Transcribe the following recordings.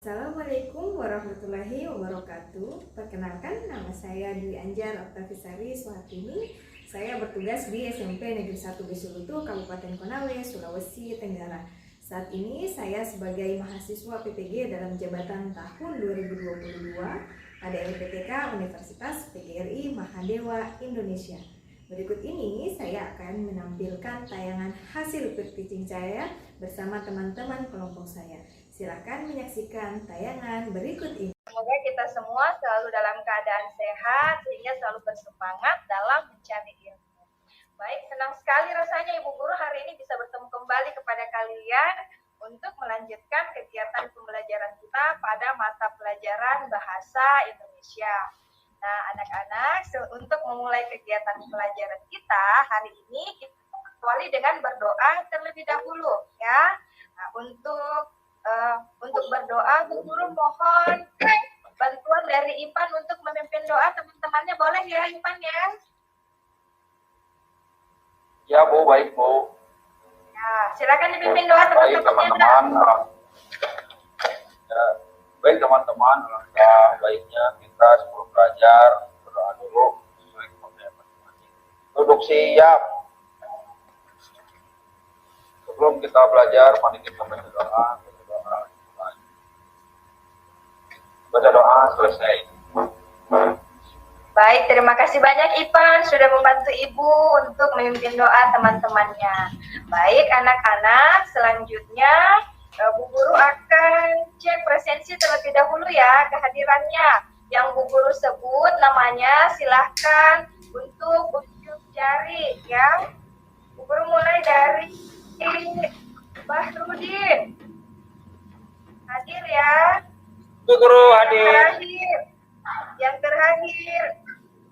Assalamualaikum warahmatullahi wabarakatuh. Perkenalkan, nama saya Dwi Anjar Oktavisari Suhatini. Saya bertugas di SMP Negeri 1 Besulutu, Kabupaten Konawe, Sulawesi Tenggara. Saat ini saya sebagai mahasiswa PPG dalam jabatan tahun 2022 pada LPTK Universitas PGRI Mahadewa Indonesia. Berikut ini saya akan menampilkan tayangan hasil praktikum saya bersama teman-teman kelompok saya. Silakan menyaksikan tayangan berikut ini. Semoga kita semua selalu dalam keadaan sehat sehingga selalu bersemangat dalam mencari ilmu. Baik, senang sekali rasanya Ibu Guru hari ini bisa bertemu kembali kepada kalian untuk melanjutkan kegiatan pembelajaran kita pada mata pelajaran Bahasa Indonesia. Nah, anak-anak, untuk memulai kegiatan pelajaran kita hari ini, kita awali dengan berdoa terlebih dahulu, ya. Nah, untuk berdoa, Bu Guru mohon bantuan dari Ipan untuk memimpin doa teman-temannya, boleh ya Ipan ya? Ya Bu, baik Bu. Ya, silakan dipimpin doa teman-temannya. Baik teman-teman. Baik teman-teman, alangkah baiknya kita sebelum belajar berdoa dulu sesuai kepercayaan masing-masing. Duduk siap. Sebelum kita belajar, mari kita baca doa. Baca doa selesai. Baik, terima kasih banyak Ipan sudah membantu Ibu untuk memimpin doa teman-temannya. Baik anak-anak, selanjutnya Bu Guru akan cek presensi terlebih dahulu ya kehadirannya. Yang Bu Guru sebut namanya silahkan untuk ujung jari ya. Bu Guru mulai dari Bahrudin. Hadir ya. Bu Guru hadir. Yang terakhir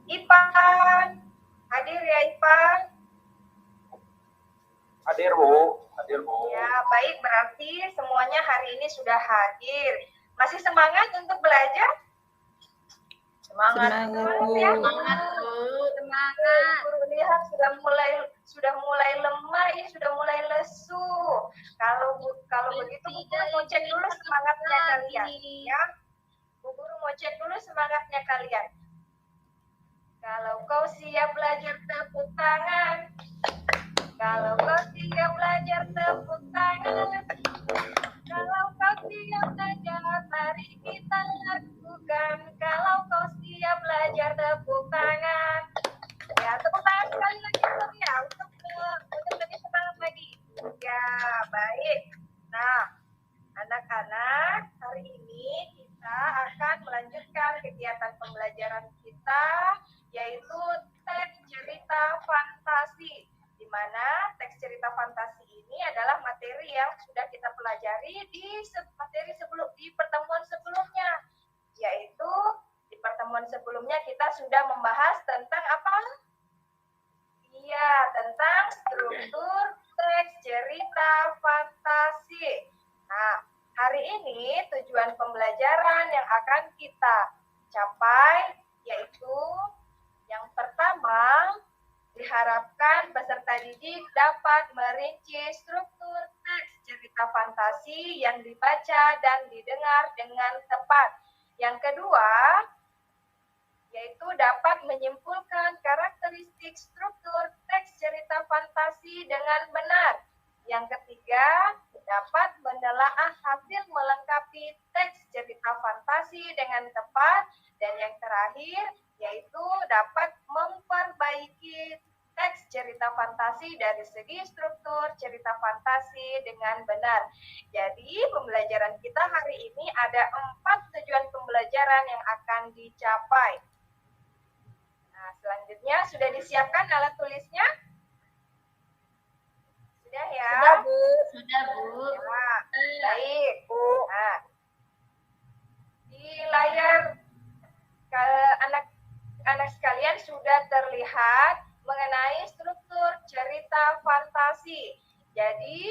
Ipan. Hadir ya Ipan. Hadir Bu. Hadir Bu. Ya, baik, berarti semuanya hari ini sudah hadir. Masih semangat untuk belajar? Semangat Bu. Ya? Semangat Bu. Semangat. Guru lihat sudah mulai lemah, ini sudah mulai lesu. Kalau begitu Bu Guru mau cek dulu semangatnya kalian, ya. Bu Guru mau cek dulu semangatnya kalian. Kalau kau siap belajar, tepuk tangan. Kalau kau siap belajar, tepuk tangan. Kalau kau siap belajar, mari kita lakukan. Kalau kau siap belajar, tepuk tangan. Ya, tepuk tangan sekali lagi ya, untuk lebih semangat lagi. Ya, baik. Nah, anak-anak, hari ini kita akan melanjutkan kegiatan pembelajaran kita, yaitu teks cerita fantasi. Di mana teks cerita fantasi ini adalah materi yang sudah kita pelajari di pertemuan sebelumnya, yaitu di pertemuan sebelumnya kita sudah membahas tentang apa? Iya, tentang struktur teks cerita fantasi. Nah, hari ini tujuan pembelajaran yang akan kita capai yaitu yang pertama, diharapkan peserta didik dapat merinci struktur teks cerita fantasi yang dibaca dan didengar dengan tepat. Yang kedua, yaitu dapat menyimpulkan karakteristik struktur teks cerita fantasi dengan benar. Yang ketiga, dapat menelaah hasil melengkapi teks cerita fantasi dengan tepat. Dan yang terakhir, yaitu dapat memperbaiki teks cerita fantasi dari segi struktur cerita fantasi dengan benar. Jadi pembelajaran kita hari ini ada 4 tujuan pembelajaran yang akan dicapai. Nah, selanjutnya sudah disiapkan alat tulisnya? Sudah ya? Sudah Bu. Sudah Bu. Ya, baik Bu. Nah, di layar anak sekalian sudah terlihat mengenai struktur cerita fantasi. Jadi,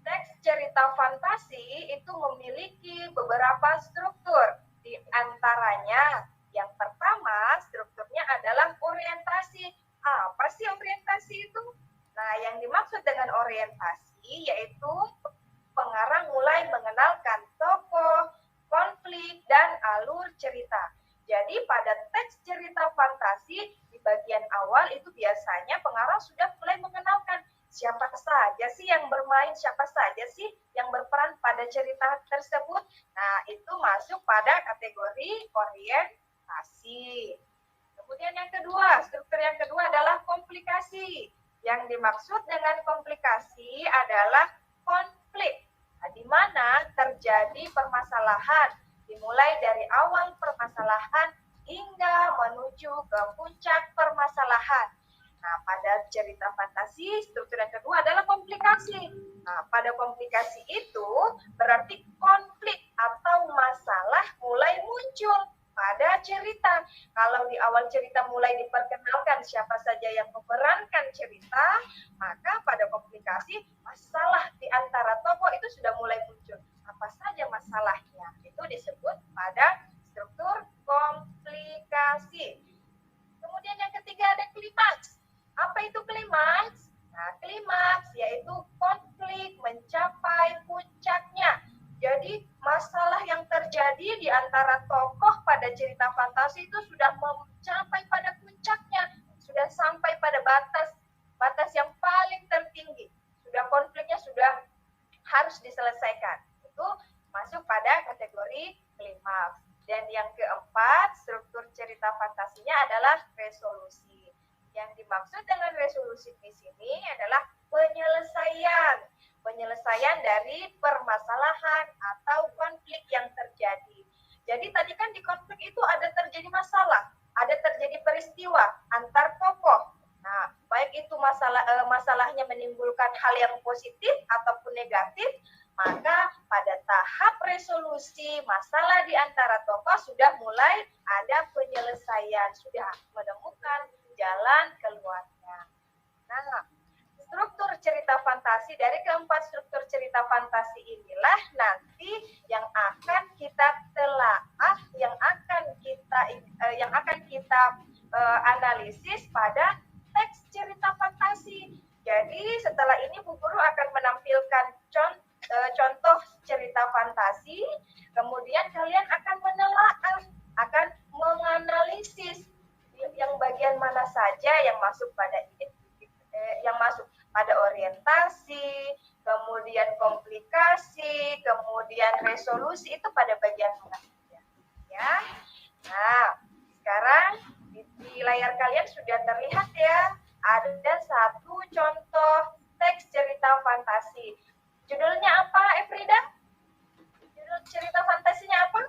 teks cerita fantasi itu memiliki beberapa struktur. Di antaranya, yang pertama strukturnya adalah orientasi. Apa sih orientasi itu? Nah, yang dimaksud dengan orientasi yaitu pengarang mulai mengenalkan tokoh, cerita. Jadi pada teks cerita fantasi di bagian awal itu biasanya pengarang sudah mulai mengenalkan siapa saja sih yang bermain, siapa saja sih yang berperan pada cerita tersebut. Nah, itu masuk pada kategori orientasi. Kemudian yang kedua, struktur yang kedua adalah komplikasi. Yang dimaksud dengan komplikasi adalah konflik, di mana terjadi permasalahan, dimulai dari awal permasalahan hingga menuju ke puncak permasalahan. Nah, pada cerita fantasi, struktur yang kedua adalah komplikasi. Nah, pada komplikasi itu berarti konflik atau masalah mulai muncul pada cerita. Kalau di awal cerita mulai diperkenalkan siapa saja yang memerankan cerita, maka pada komplikasi masalah di antara tokoh itu sudah mulai muncul. Apa saja masalahnya? Itu disebut pada struktur komplikasi. Kemudian yang ketiga ada klimaks. Apa itu klimaks? Nah, klimaks yaitu konflik mencapai puncaknya. Jadi masalah yang terjadi di antara tokoh pada cerita fantasi itu sudah mencapai pada puncaknya, sudah sampai pada batas yang paling tertinggi. Sudah konfliknya sudah harus diselesaikan. Itu masuk pada kategori klimaks. Dan yang keempat, struktur cerita fantasinya adalah resolusi. Yang dimaksud dengan resolusi di sini adalah penyelesaian dari permasalahan atau konflik yang terjadi. Jadi tadi kan di konflik itu ada terjadi masalah, ada terjadi peristiwa antar tokoh. Nah, baik itu masalahnya menimbulkan hal yang positif ataupun negatif, maka pada tahap resolusi masalah di antara tokoh sudah mulai ada penyelesaian, sudah menemukan jalan keluarnya. Nah, struktur cerita fantasi, dari keempat struktur cerita fantasi inilah nanti yang akan kita telaah, yang akan kita analisis pada teks cerita fantasi. Jadi setelah ini Bu Guru akan menampilkan contoh cerita fantasi, kemudian kalian akan menelaah, akan menganalisis yang bagian mana saja yang masuk pada orientasi, kemudian komplikasi, kemudian resolusi, itu pada bagian mana saja. Ya. Nah, sekarang di layar kalian sudah terlihat ya, ada satu contoh teks cerita fantasi. Judulnya apa, Efrida? Judul cerita fantasinya apa?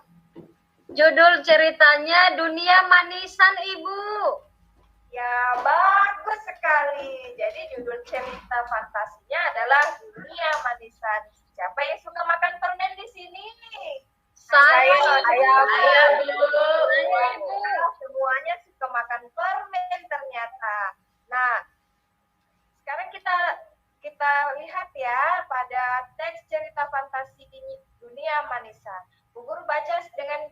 Judul ceritanya Dunia Manisan, Ibu. Ya, bagus sekali. Jadi judul cerita fantasinya adalah Dunia Manisan. Siapa yang suka makan permen di sini? Saya, Ibu. Semuanya suka makan permen ternyata. Nah, sekarang kita lihat ya pada teks cerita fantasi ini Dunia Manisan. Bu Guru baca dengan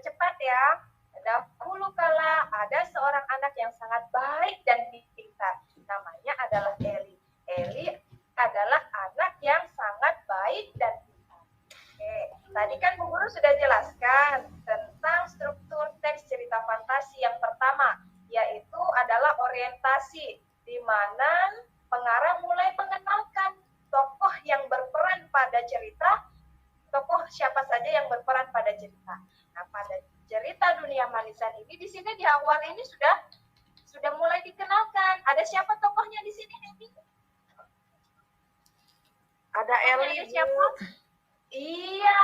cepat ya. Dahulu kala ada seorang anak yang sangat baik dan pintar. Namanya adalah Eli. Eli adalah anak yang sangat baik dan pintar. Oke, tadi kan Bu Guru sudah jelaskan tentang struktur teks cerita fantasi yang pertama, yaitu adalah orientasi, di mana pengarang mulai mengenalkan tokoh yang berperan pada cerita, tokoh siapa saja yang berperan pada cerita. Nah, pada cerita Dunia Manisan ini di sini di awal ini sudah mulai dikenalkan. Ada siapa tokohnya di sini, Devi? Ada Eli. Siapa? Iya,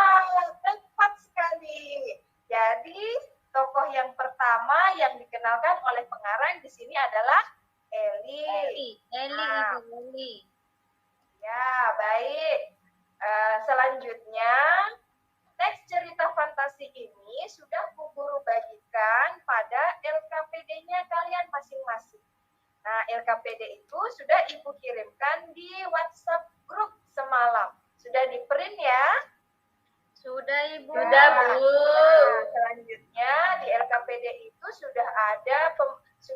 tepat sekali. Jadi tokoh yang pertama yang dikenalkan oleh pengarang di sini adalah Eli. Ibu Eli. Ya, baik. Selanjutnya, teks cerita fantasi ini sudah Bu Guru bagikan pada LKPD-nya kalian masing-masing. Nah, LKPD itu sudah Ibu kirimkan di WhatsApp grup semalam. Sudah di-print ya? Sudah, Ibu. Sudah, Bu. Nah, selanjutnya di LKPD itu sudah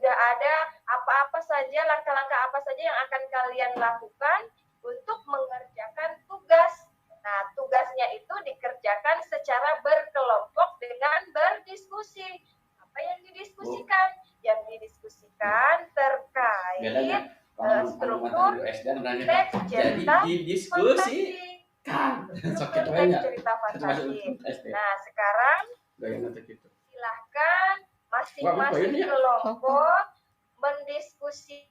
ada apa-apa saja, langkah-langkah apa saja yang akan kalian lakukan untuk mengerjakan tugas. Nah, tugasnya itu dikerjakan secara berkelompok dengan berdiskusi. Apa yang didiskusikan? Yang didiskusikan terkait Bedanya kalau struktur SD nanya teks jadi cerita di diskusi fantasi. kan sakit Struktur teks banyak cerita termasuk fantasi. SD Nah, sekarang gaya nanti gitu silahkan masing-masing ini ya? kelompok mendiskusikan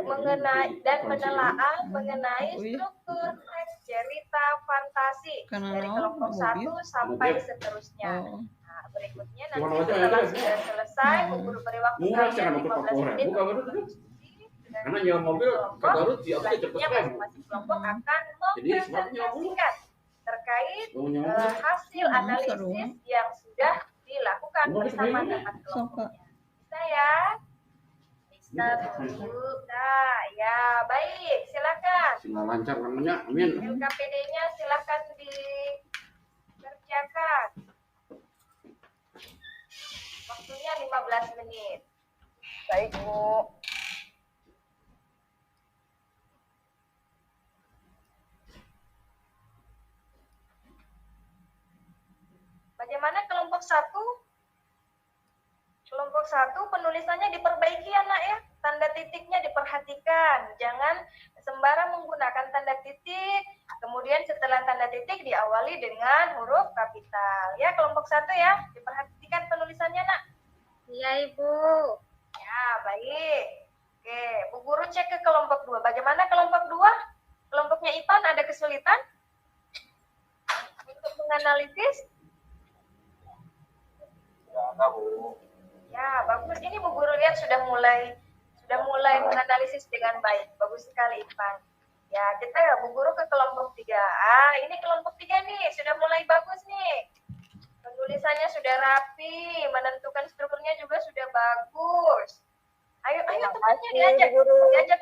mengenai dan menelaah mengenai struktur teks cerita fantasi dari kelompok 1 sampai seterusnya. Nah, berikutnya nanti setelah sudah selesai, Bu Guru beri waktu kalian 15 menit untuk berdiskusi dengan karena nyewa mobil ke Garut ya oke cepet selanjutnya masing-masing kelompok akan mempresentasikan terkait hasil analisis yang sudah dilakukan bersama dengan kelompoknya. Bisa ya? Bisa, Bu. Nah, ya baik, silakan. semua lancar namanya amin LKPD-nya silakan dikerjakan. Waktunya 15 menit. Baik, Bu. Bagaimana kelompok 1? Kelompok 1 penulisannya diperbaiki ya nak ya. Tanda titiknya diperhatikan. Jangan sembarang menggunakan tanda titik. Kemudian setelah tanda titik diawali dengan huruf kapital. Ya kelompok 1 ya. Diperhatikan penulisannya nak. Iya, Ibu. Ya baik. Oke, Bu Guru cek ke kelompok 2. Bagaimana kelompok 2? Kelompoknya Ipan ada kesulitan untuk menganalisis? Ya, ada Bu. Ya, bagus. Ini Bu Guru lihat sudah mulai menganalisis dengan baik. Bagus sekali, Ipan. Ya, kita ya Bu Guru ke kelompok 3. Ah, ini kelompok 3 nih, sudah mulai bagus nih. Penulisannya sudah rapi, menentukan strukturnya juga sudah bagus. Ayo temannya diajak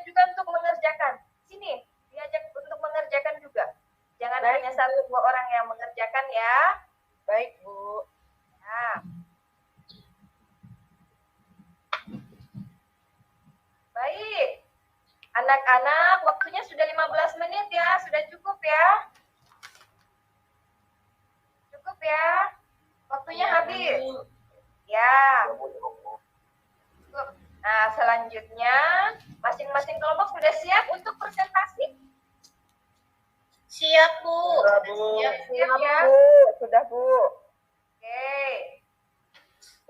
juga untuk mengerjakan. Sini, diajak untuk mengerjakan juga. Jangan hanya 1-2 orang yang mengerjakan ya. Baik, Bu. Nah. Baik. Anak-anak, waktunya sudah 15 menit ya. Sudah cukup ya? Cukup ya? Waktunya habis. Ya. Cukup. Nah, selanjutnya masing-masing kelompok sudah siap untuk presentasi? Siap, Bu. Siap ya? Sudah, Bu. Oke.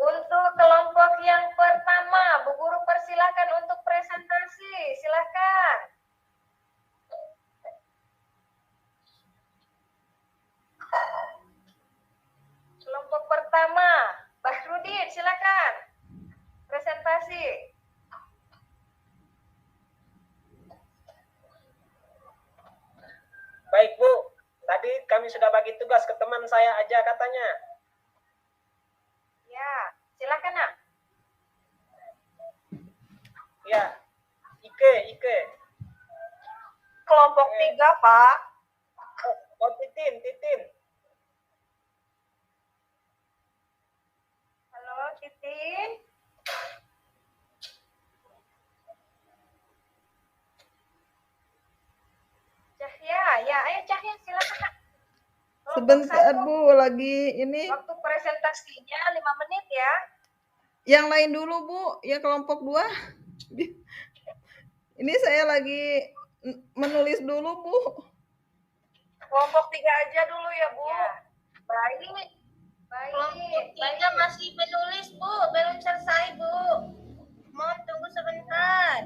Untuk kelompok yang pertama, Bu Guru persilakan untuk presentasi. Silakan. Kelompok pertama, Bahrudin, silakan. Presentasi. Baik Bu, tadi kami sudah bagi tugas ke teman saya aja katanya. Ya, silakan nak. Ya, Ike. Kelompok 3, Pak. Oh, Titin. Halo, Titin. Cahya, ya, ayo Cahya silakan nak. Kelompok Sebentar 1, Bu, lagi ini waktu presentasinya 5 menit ya. yang lain dulu Bu, ya kelompok 2. Ini saya lagi menulis dulu Bu. Kelompok 3 aja dulu ya Bu. Ya. Baik. Kelompok 3 masih menulis, Bu. Belum selesai, Bu. Mohon tunggu sebentar.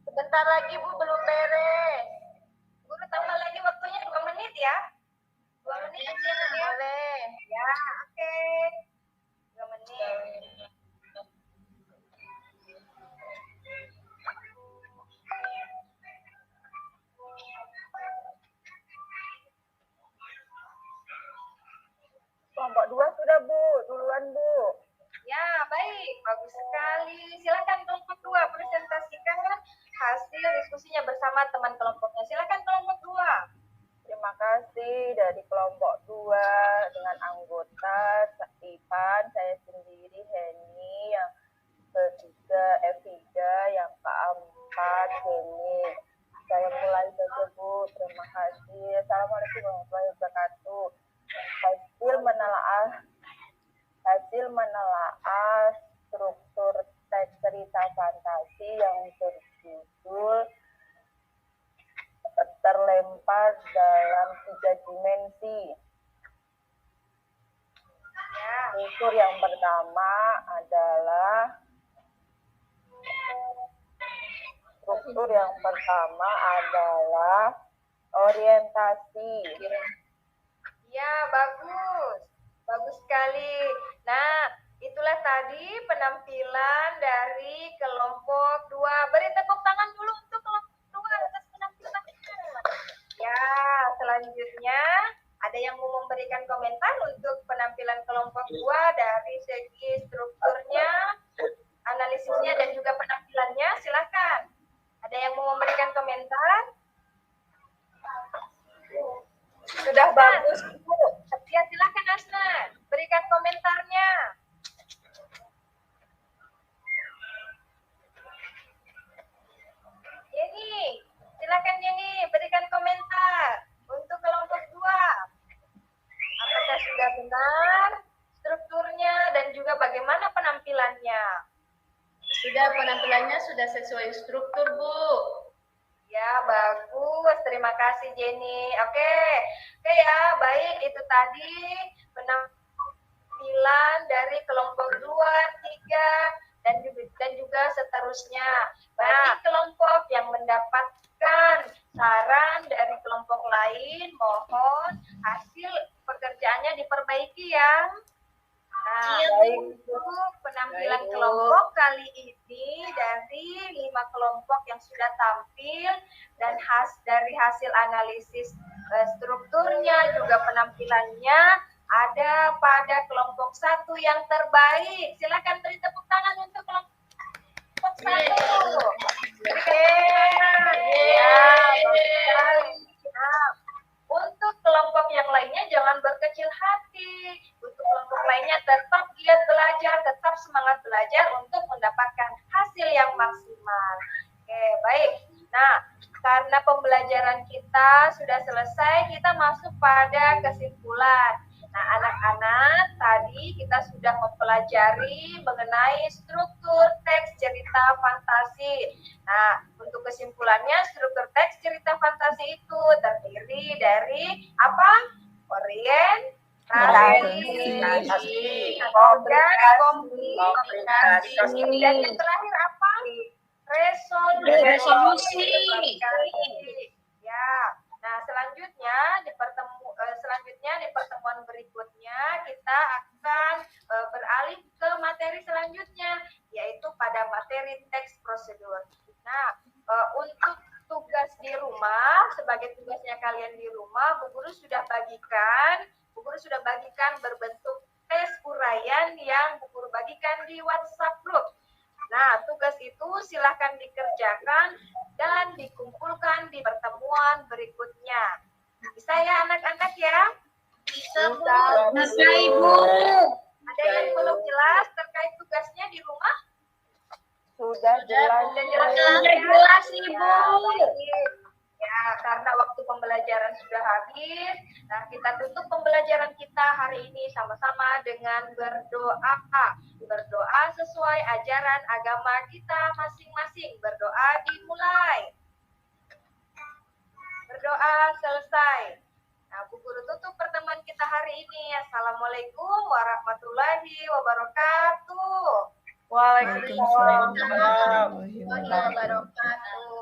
Sebentar lagi Bu, belum beres. Guru tambah lagi waktunya 2 menit ya. 2 menit aja ya. Boleh. Ya, oke. 2 menit. Kelompok 2 sudah Bu, duluan Bu. Ya, baik. Bagus sekali. Silakan kelompok 2 presentasikan hasil diskusinya bersama teman kelompoknya. Silakan kelompok 2. Terima kasih dari kelompok 2 dengan anggota Ipan, saya sendiri Heni, yang ketiga Evida, yang keempat Heni. Saya mulai saja Bu Terima kasih. Assalamualaikum warahmatullahi wabarakatuh. Hasil menelaah struktur teks cerita fantasi yang berjudul Terlempar dalam 3 dimensi. Struktur yang pertama adalah orientasi. Ya, bagus. Bagus sekali. Nah, itulah tadi penampilan dari kelompok 2. Beri tepuk tangan dulu untuk kelompok 2 atas penampilannya. Ya, selanjutnya ada yang mau memberikan komentar untuk penampilan kelompok 2 dari segi strukturnya, analisisnya, dan juga penampilannya? Silakan. Ada yang mau memberikan komentar? Sudah bagus, Bu. Ya, silakan Asna, berikan komentarnya. Yeni, silakan Yeni, berikan komentar untuk kelompok 2. Apakah sudah benar strukturnya dan juga bagaimana penampilannya? Sudah, penampilannya sudah sesuai struktur, Bu. Ya, bagus. Terima kasih, Jenny. Oke ya, baik. Itu tadi penampilan dari kelompok 2, 3, dan juga seterusnya. Bagi kelompok yang mendapatkan saran dari kelompok lain, mohon hasil pekerjaannya diperbaiki ya. Nah, untuk penampilan kelompok kali ini dari 5 kelompok yang sudah tampil dan dari hasil analisis strukturnya juga penampilannya ada pada kelompok 1 yang terbaik. Silakan beri tepuk tangan untuk kelompok 1. Oke. Ya, bagus sekali. Nah, untuk kelompok yang lainnya jangan berkecil hati. Untuk kelompok lainnya tetap giat belajar, tetap semangat belajar untuk mendapatkan hasil yang maksimal. Oke, baik. Nah, karena pembelajaran kita sudah selesai, kita masuk pada kesimpulan. Nah, anak-anak, tadi kita sudah mempelajari mengenai struktur teks cerita fantasi. Nah, untuk kesimpulannya, struktur teks cerita fantasi itu terdiri dari apa? Orientasi, komunikasi, dan yang terakhir apa? Resolusi. Ya. Nah, selanjutnya di pertemuan berikutnya kita akan beralih ke materi selanjutnya, yaitu pada materi teks prosedur. Nah, untuk tugas di rumah, sebagai tugasnya kalian di rumah, Bu Guru sudah bagikan berbentuk tes uraian yang Bu Guru bagikan di WhatsApp group. Nah, tugas itu silakan dikerjakan dan dikumpulkan di pertemuan berikutnya. Bisa ya anak-anak ya? Bisa, Bu. Bisa, Ibu. Ada yang belum jelas terkait tugasnya di rumah? Sudah jelas. Jelas, Ibu. Ya, karena waktu pembelajaran sudah habis, nah kita tutup pembelajaran kita hari ini sama-sama dengan berdoa. Berdoa sesuai ajaran agama kita masing-masing. Berdoa dimulai. Berdoa selesai. Nah, Bu Guru tutup pertemuan kita hari ini. Assalamualaikum warahmatullahi wabarakatuh. Waalaikumsalam warahmatullahi wabarakatuh.